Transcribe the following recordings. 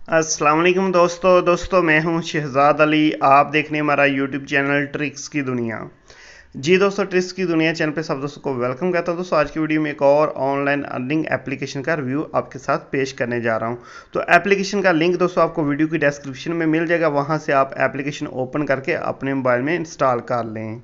अस्सलाम वालेकुम दोस्तों मैं हूं शहजाद अली। आप देख रहे हैं हमारा यूट्यूब चैनल ट्रिक्स की दुनिया। जी दोस्तों, ट्रिक्स की दुनिया चैनल पे सब दोस्तों को वेलकम करता हूं। दोस्तों आज की वीडियो में एक और ऑनलाइन अर्निंग एप्लीकेशन का रिव्यू आपके साथ पेश करने जा रहा हूं। तो एप्लीकेशन का लिंक दोस्तों आपको वीडियो की डिस्क्रिप्शन में मिल जाएगा, वहां से आप एप्लीकेशन ओपन करके अपने मोबाइल में इंस्टॉल कर लें।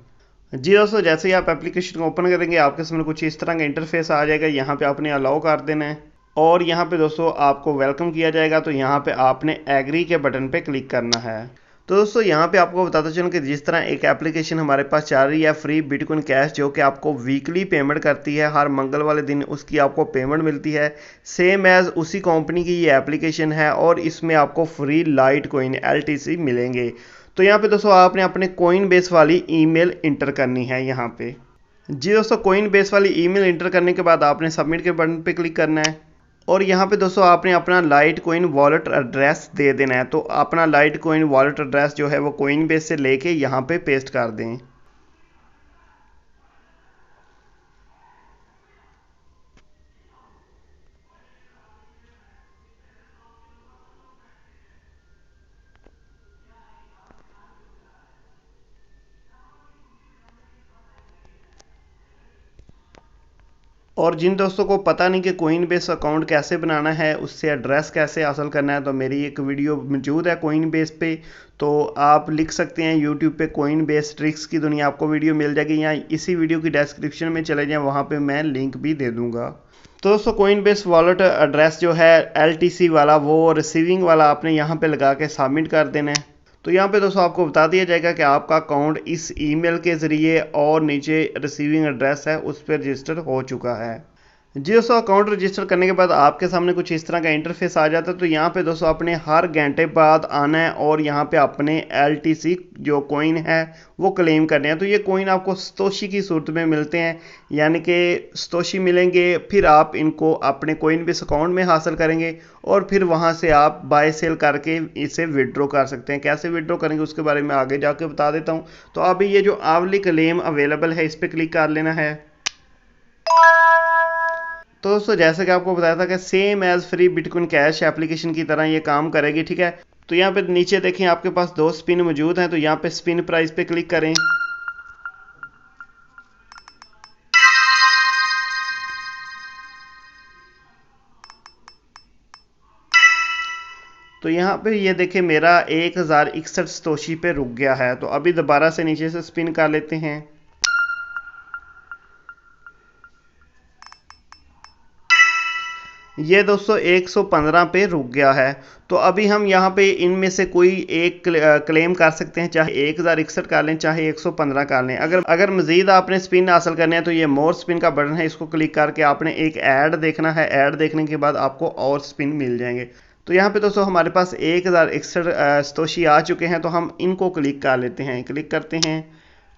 जी दोस्तों, जैसे ही आप एप्लीकेशन को ओपन करेंगे आपके सामने कुछ इस तरह का इंटरफेस आ जाएगा। यहाँ पे आपने अलाउ कर देना है और यहाँ पे दोस्तों आपको वेलकम किया जाएगा। तो यहाँ पे आपने एग्री के बटन पे क्लिक करना है। तो दोस्तों यहाँ पे आपको बताता चलूँ कि जिस तरह एक एप्लीकेशन हमारे पास चल रही है फ्री बिटकॉइन कैश, जो कि आपको वीकली पेमेंट करती है, हर मंगल वाले दिन उसकी आपको पेमेंट मिलती है। सेम एज उसी कंपनी की ये एप्लीकेशन है और इसमें आपको फ्री लाइट कोइन LTC मिलेंगे। तो यहाँ पे दोस्तों आपने अपने कोइन बेस वाली ईमेल इंटर करनी है यहाँ पे। जी दोस्तों, कोइन बेस वाली ईमेल इंटर करने के बाद आपने सबमिट के बटन पे क्लिक करना है और यहाँ पे दोस्तों आपने अपना लाइट कोइन वॉलेट एड्रेस दे देना है। तो अपना लाइट कोइन वॉलेट एड्रेस जो है वो कोइन बेस से लेके यहाँ पे पेस्ट कर दें। और जिन दोस्तों को पता नहीं कि कोइन बेस अकाउंट कैसे बनाना है, उससे एड्रेस कैसे हासिल करना है, तो मेरी एक वीडियो मौजूद है कोइन बेस पे। तो आप लिख सकते हैं यूट्यूब पे कोइन बेस ट्रिक्स की दुनिया, आपको वीडियो मिल जाएगी, या इसी वीडियो की डिस्क्रिप्शन में चले जाएं, वहाँ पे मैं लिंक भी दे दूँगा। तो दोस्तों कोइन बेस वॉलेट एड्रेस जो है LTC वाला, वो रिसीविंग वाला आपने यहाँ पे लगा के सबमिट कर देना है। तो यहाँ पे दोस्तों आपको बता दिया जाएगा कि आपका अकाउंट इस ईमेल के ज़रिए और नीचे रिसीविंग एड्रेस है उस पर रजिस्टर हो चुका है। जी दोस्तों, अकाउंट रजिस्टर करने के बाद आपके सामने कुछ इस तरह का इंटरफेस आ जाता है। तो यहाँ पे दोस्तों अपने हर घंटे बाद आना है और यहाँ पे अपने LTC जो कोइन है वो क्लेम करने हैं। तो ये कोइन आपको सतोशी की सूरत में मिलते हैं, यानी कि सतोशी मिलेंगे, फिर आप इनको अपने कोइन बेस अकाउंट में हासिल करेंगे और फिर वहाँ से आप बाय सेल करके इसे विड्रॉ कर सकते हैं। कैसे विड्रॉ करेंगे उसके बारे में आगे जाके बता देता हूँ। तो अभी ये जो आवली क्लेम अवेलेबल है इस पर क्लिक कर लेना है। तो दोस्तों जैसे कि आपको बताया था कि same as free Bitcoin cash application की तरह ये काम करेगी, ठीक है। तो यहाँ पे नीचे देखें आपके पास 2 स्पिन मौजूद हैं। तो यहाँ पे स्पिन प्राइस पे क्लिक करें। तो यहाँ पे ये देखें मेरा 1061 सतोशी पे रुक गया है। तो अभी दोबारा से नीचे से स्पिन कर लेते हैं। ये दोस्तों 115 पे रुक गया है। तो अभी हम यहाँ पे इनमें से कोई एक क्लेम कर सकते हैं, चाहे 1061 कर लें चाहे 115 कर लें। अगर मजीद आपने स्पिन हासिल करने हैं तो ये मोर स्पिन का बटन है, इसको क्लिक करके आपने एक ऐड देखना है। ऐड देखने के बाद आपको और स्पिन मिल जाएंगे। तो यहाँ पे दोस्तों हमारे पास 1061 सतोशी आ चुके हैं। तो हम इनको क्लिक कर लेते हैं, क्लिक करते हैं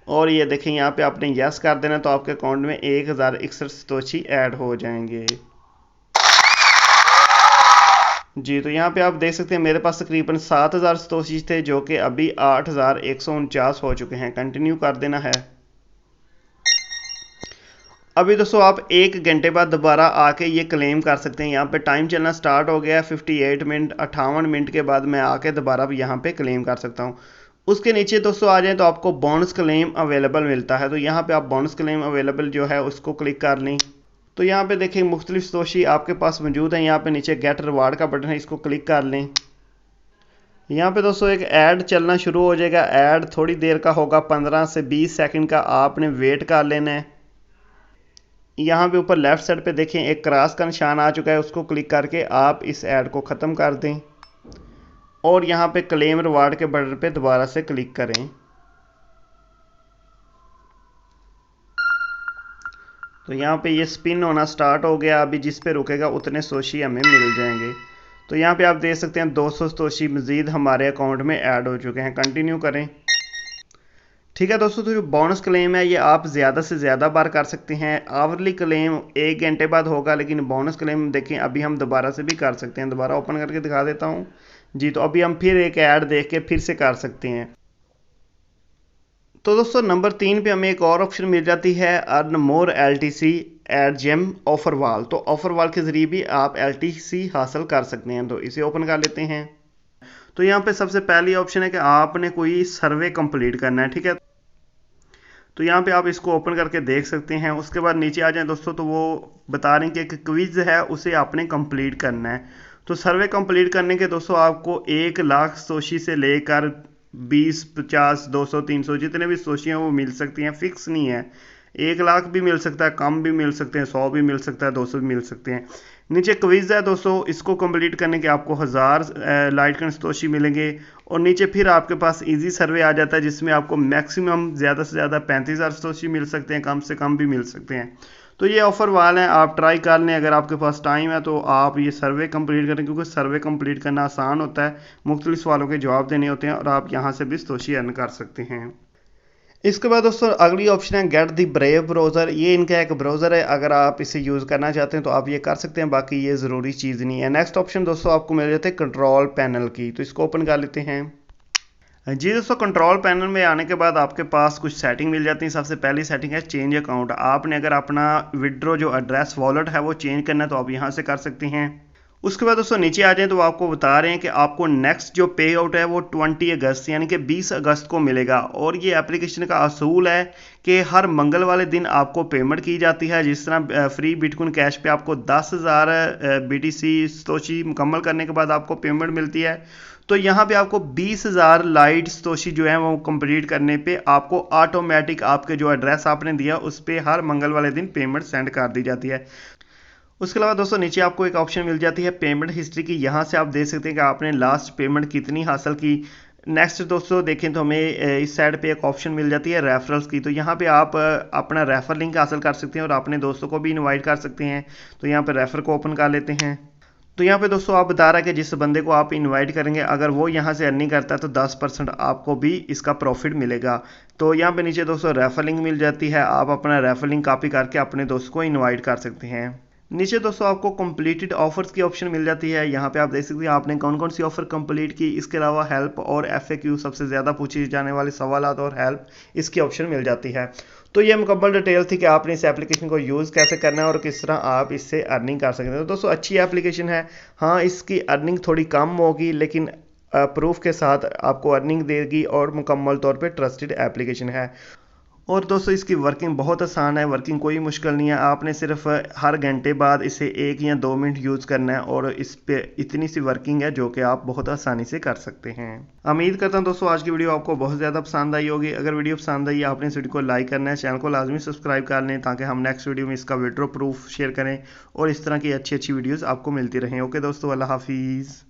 और ये देखें यहाँ पे आपने यस कर देना, तो आपके अकाउंट में 1061 सतोशी ऐड हो जाएंगे। जी, तो यहाँ पे आप देख सकते हैं मेरे पास तकरीबन 7000 सतोशी थे, जो कि अभी 8149 हो चुके हैं। कंटिन्यू कर देना है। अभी दोस्तों आप 1 घंटे बाद दोबारा आके ये क्लेम कर सकते हैं। यहाँ पे टाइम चलना स्टार्ट हो गया है, 58 मिनट 58 मिनट के बाद मैं आके दोबारा भी यहाँ पे क्लेम कर सकता हूँ। उसके नीचे दोस्तों आ जाए तो आपको बोनस क्लेम अवेलेबल मिलता है। तो यहाँ पे आप बोनस क्लेम अवेलेबल जो है उसको क्लिक कर लें। तो यहाँ पे देखिए मुख्तलिफ सतोशी आपके पास मौजूद हैं। यहाँ पे नीचे गेट रिवार्ड का बटन है, इसको क्लिक कर लें। यहाँ पे दोस्तों एक ऐड चलना शुरू हो जाएगा। ऐड थोड़ी देर का होगा, 15 से 20 सेकंड का आपने वेट कर लेना है। यहाँ पे ऊपर लेफ्ट साइड पे देखें एक क्रॉस का निशान आ चुका है, उसको क्लिक करके आप इस ऐड को ख़त्म कर दें और यहाँ पे क्लेम रिवार्ड के बटन पे दोबारा से क्लिक करें। तो यहाँ पे ये स्पिन होना स्टार्ट हो गया। अभी जिस पे रुकेगा उतने सतोशी हमें मिल जाएंगे। तो यहाँ पे आप देख सकते हैं 200 सतोशी मज़ीद हमारे अकाउंट में ऐड हो चुके हैं। कंटिन्यू करें। ठीक है दोस्तों, तो जो बोनस क्लेम है ये आप ज़्यादा से ज़्यादा बार कर सकते हैं। आवरली क्लेम 1 घंटे बाद होगा, लेकिन बोनस क्लेम देखें अभी हम दोबारा से भी कर सकते हैं। दोबारा ओपन करके दिखा देता हूँ। जी, तो अभी हम फिर एक ऐड देख के फिर से कर सकते हैं। तो दोस्तों नंबर 3 पे हमें एक और ऑप्शन मिल जाती है, earn more LTC at gem offer wall. तो ऑफर वाल के ज़रिए भी आप LTC हासिल कर सकते हैं। तो इसे ओपन कर लेते हैं। तो यहाँ पे सबसे पहली ऑप्शन है कि आपने कोई सर्वे कंप्लीट करना है, ठीक है। तो यहाँ पे आप इसको ओपन करके देख सकते हैं। उसके बाद नीचे आ जाएं दोस्तों, तो वो बता रहे हैं कि एक क्विज है, उसे आपने कंप्लीट करना है। तो सर्वे कंप्लीट करने के दोस्तों आपको 1,00,000 सोशी से लेकर 20, 50, 200, 300 जितने भी सोशी हैं वो मिल सकती हैं, फिक्स नहीं है। 1,00,000 भी मिल सकता है, कम भी मिल सकते हैं, 100 भी मिल सकता है, 200 भी मिल सकते हैं। नीचे क्विज है दोस्तों, इसको कंप्लीट करने के आपको 1000 लाइटकॉइन सतोशी मिलेंगे। और नीचे फिर आपके पास इजी सर्वे आ जाता है, जिसमें आपको मैक्सिमम ज़्यादा से ज़्यादा 35,000 सतोशी मिल सकते हैं, कम से कम भी मिल सकते हैं। तो ये ऑफर वाले हैं, आप ट्राई कर लें। अगर आपके पास टाइम है तो आप ये सर्वे कंप्लीट करें, क्योंकि सर्वे कंप्लीट करना आसान होता है, मुख्तलिफ सवालों के जवाब देने होते हैं और आप यहाँ से भी सतोशी अर्न कर सकते हैं। इसके बाद दोस्तों अगली ऑप्शन है गेट द ब्रेव ब्राउज़र। ये इनका एक ब्राउज़र है, अगर आप इसे यूज़ करना चाहते हैं तो आप ये कर सकते हैं, बाकी ये ज़रूरी चीज़ नहीं है। नेक्स्ट ऑप्शन दोस्तों आपको मिल जाते हैं कंट्रोल पैनल की, तो इसको ओपन कर लेते हैं। जी दोस्तों, कंट्रोल पैनल में आने के बाद आपके पास कुछ सेटिंग मिल जाती है। सबसे पहली सेटिंग है चेंज अकाउंट। आपने अगर अपना विड्रॉ जो एड्रेस वॉलेट है वो चेंज करना है तो आप यहाँ से कर सकते हैं। उसके बाद दोस्तों नीचे आ जाएं तो आपको बता रहे हैं कि आपको नेक्स्ट जो पे आउट है वो 20 अगस्त यानी कि 20 अगस्त को मिलेगा। और ये एप्लीकेशन का असूल है कि हर मंगल वाले दिन आपको पेमेंट की जाती है। जिस तरह फ्री बिटकॉइन कैश पे आपको 10,000 BTC सतोशी मुकम्मल करने के बाद आपको पेमेंट मिलती है, तो यहाँ पे आपको 20,000 लाइट सतोशी जो है वो कंप्लीट करने पे आपको ऑटोमेटिक आपके जो एड्रेस आपने दिया उस पर हर मंगल वाले दिन पेमेंट सेंड कर दी जाती है। उसके अलावा दोस्तों नीचे आपको एक ऑप्शन मिल जाती है पेमेंट हिस्ट्री की। यहाँ से आप देख सकते हैं कि आपने लास्ट पेमेंट कितनी हासिल की। नेक्स्ट दोस्तों देखें तो हमें इस साइड पे एक ऑप्शन मिल जाती है रेफरल्स की, तो यहाँ पे आप अपना रेफर लिंक हासिल कर सकते हैं और अपने दोस्तों को भी इनवाइट कर सकते हैं। तो यहाँ पे रेफर को ओपन कर लेते हैं। तो यहाँ पे दोस्तों आप बता रहा है कि जिस बंदे को आप इनवाइट करेंगे अगर वो यहाँ से अर्निंग करता है तो 10% आपको भी इसका प्रॉफिट मिलेगा। तो यहाँ पे नीचे दोस्तों रेफर लिंक मिल जाती है, आप अपना रेफर लिंक कॉपी करके अपने दोस्त को इनवाइट कर सकते हैं। नीचे दोस्तों आपको कंप्लीटेड ऑफर्स की ऑप्शन मिल जाती है। यहाँ पे आप देख सकते हैं आपने कौन कौन सी ऑफर कंप्लीट की। इसके अलावा हेल्प और FAQ सबसे ज़्यादा पूछे जाने वाले सवालात और हेल्प, इसकी ऑप्शन मिल जाती है। तो ये मुकम्मल डिटेल थी कि आपने इस एप्लीकेशन को यूज़ कैसे करना है और किस तरह आप इससे अर्निंग कर सकते हैं। तो दोस्तों अच्छी एप्लीकेशन है, हाँ इसकी अर्निंग थोड़ी कम होगी लेकिन प्रूफ के साथ आपको अर्निंग देगी और मुकम्मल तौर पे ट्रस्टेड एप्लीकेशन है। और दोस्तों इसकी वर्किंग बहुत आसान है, वर्किंग कोई मुश्किल नहीं है। आपने सिर्फ हर घंटे बाद इसे 1 या 2 मिनट यूज़ करना है और इस पे इतनी सी वर्किंग है जो कि आप बहुत आसानी से कर सकते हैं। उम्मीद करता हूं दोस्तों आज की वीडियो आपको बहुत ज़्यादा पसंद आई होगी। अगर वीडियो पसंद आई आपने इस वीडियो को लाइक करना है, चैनल को लाजमी सब्सक्राइब कर लें ताकि हम नेक्स्ट वीडियो में इसका विड्रॉ प्रूफ शेयर करें और इस तरह की अच्छी अच्छी वीडियोज़ आपको मिलती रहें। ओके दोस्तों, अल्लाह हाफिज़।